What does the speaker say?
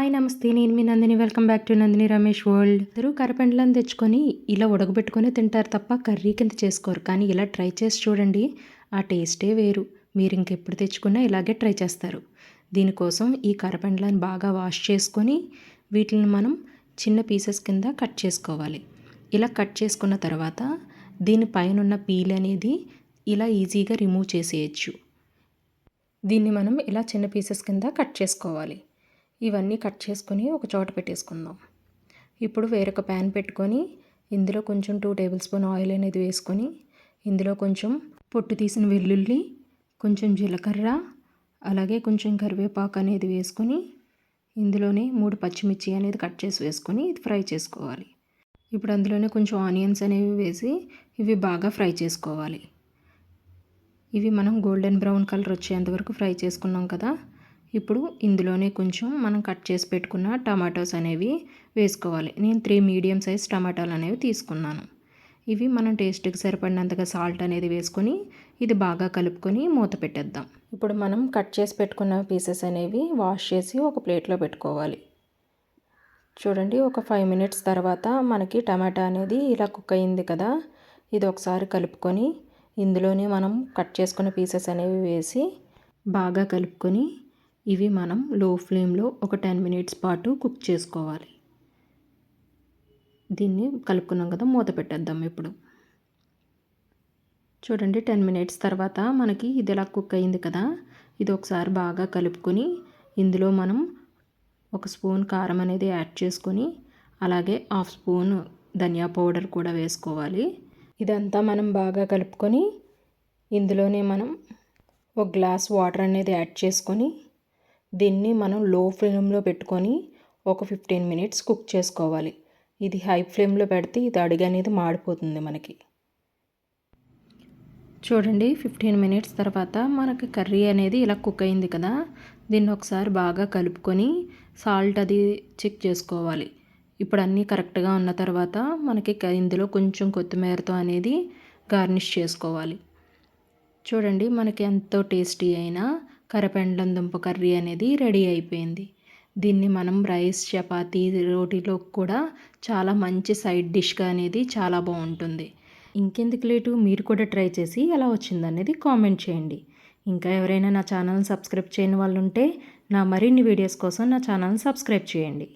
Hi నమస్తే, నేను మీ Nandini. Welcome back to Nandini Ramesh world. అందరూ కరపెండలను తెచ్చుకొని ఇలా ఉడకబెట్టుకొని తింటారు తప్ప కర్రీ కింద చేసుకోరు. కానీ ఇలా ట్రై చేసి చూడండి, ఆ టేస్టే వేరు. మీరు ఇంకెప్పుడు తెచ్చుకున్నా ఇలాగే ట్రై చేస్తారు. దీనికోసం ఈ కరపెండలను బాగా వాష్ చేసుకొని వీటిని మనం చిన్న పీసెస్ కింద కట్ చేసుకోవాలి. ఇలా కట్ చేసుకున్న తర్వాత దీనిపైన ఉన్న పీల్ అనేది ఇలా ఈజీగా రిమూవ్ చేసేయచ్చు. దీన్ని మనం ఇలా చిన్న పీసెస్ కింద కట్ చేసుకోవాలి. ఇవన్నీ కట్ చేసుకొని ఒక చోట పెట్టేసుకుందాం. ఇప్పుడు వేరొక ప్యాన్ పెట్టుకొని ఇందులో కొంచెం 2 టేబుల్ స్పూన్ ఆయిల్ అనేది వేసుకొని ఇందులో కొంచెం పొట్టు తీసిన వెల్లుల్లి, కొంచెం జీలకర్ర, అలాగే కొంచెం కరివేపాకు అనేది వేసుకొని ఇందులోనే 3 పచ్చిమిర్చి అనేది కట్ చేసి వేసుకొని ఇది ఫ్రై చేసుకోవాలి. ఇప్పుడు అందులోనే కొంచెం ఆనియన్స్ అనేవి వేసి ఇవి బాగా ఫ్రై చేసుకోవాలి. ఇవి మనం గోల్డెన్ బ్రౌన్ కలర్ వచ్చేంత వరకు ఫ్రై చేసుకున్నాం కదా. ఇప్పుడు ఇందులోనే కొంచెం మనం కట్ చేసి పెట్టుకున్న టమాటోస్ అనేవి వేసుకోవాలి. నేను 3 మీడియం సైజ్ టమాటాలు అనేవి తీసుకున్నాను. ఇవి మనం టేస్ట్కి సరిపడినంతగా సాల్ట్ అనేది వేసుకొని ఇది బాగా కలుపుకొని మూత పెట్టేద్దాం. ఇప్పుడు మనం కట్ చేసి పెట్టుకున్న పీసెస్ అనేవి వాష్ చేసి ఒక ప్లేట్లో పెట్టుకోవాలి. చూడండి, ఒక 5 మినిట్స్ తర్వాత మనకి టమాటా అనేది ఇలా కుక్ అయింది కదా. ఇది ఒకసారి కలుపుకొని ఇందులోనే మనం కట్ చేసుకున్న పీసెస్ అనేవి వేసి బాగా కలుపుకొని ఇవి మనం లో ఫ్లేమ్లో ఒక 10 మినిట్స్ పాటు కుక్ చేసుకోవాలి. దీన్ని కలుపుకున్నాం కదా, మూత పెట్టేద్దాం. ఇప్పుడు చూడండి, 10 మినిట్స్ తర్వాత మనకి ఇది ఇలా కుక్ అయింది కదా. ఇది ఒకసారి బాగా కలుపుకొని ఇందులో మనం 1 స్పూన్ కారం అనేది యాడ్ చేసుకొని అలాగే 1/2 స్పూన్ ధనియా పౌడర్ కూడా వేసుకోవాలి. ఇదంతా మనం బాగా కలుపుకొని ఇందులోనే మనం 1 గ్లాస్ వాటర్ అనేది యాడ్ చేసుకొని దీన్ని మనం లో ఫ్లేమ్లో పెట్టుకొని ఒక 15 మినిట్స్ కుక్ చేసుకోవాలి. ఇది హై ఫ్లేమ్లో పెడితే ఇది అడుగు అనేది మాడిపోతుంది మనకి. చూడండి, 15 మినిట్స్ తర్వాత మనకి కర్రీ అనేది ఇలా కుక్ అయింది కదా. దీన్ని ఒకసారి బాగా కలుపుకొని సాల్ట్ అది చెక్ చేసుకోవాలి. ఇప్పుడు అన్నీ కరెక్ట్గా ఉన్న తర్వాత మనకి ఇందులో కొంచెం కొత్తిమీరతో అనేది గార్నిష్ చేసుకోవాలి. చూడండి, మనకి ఎంతో టేస్టీ అయిన కరపెండలం దుంప కర్రీ అనేది రెడీ అయిపోయింది. దీన్ని మనం రైస్, చపాతీ, రోటీలో కూడా చాలా మంచి సైడ్ డిష్గా అనేది చాలా బాగుంటుంది. ఇంకెందుకు లేటు, మీరు కూడా ట్రై చేసి ఎలా వచ్చిందనేది కామెంట్ చేయండి. ఇంకా ఎవరైనా నా ఛానల్ని సబ్స్క్రైబ్ చేయని వాళ్ళు ఉంటే నా మరిన్ని వీడియోస్ కోసం నా ఛానల్ని సబ్స్క్రైబ్ చేయండి.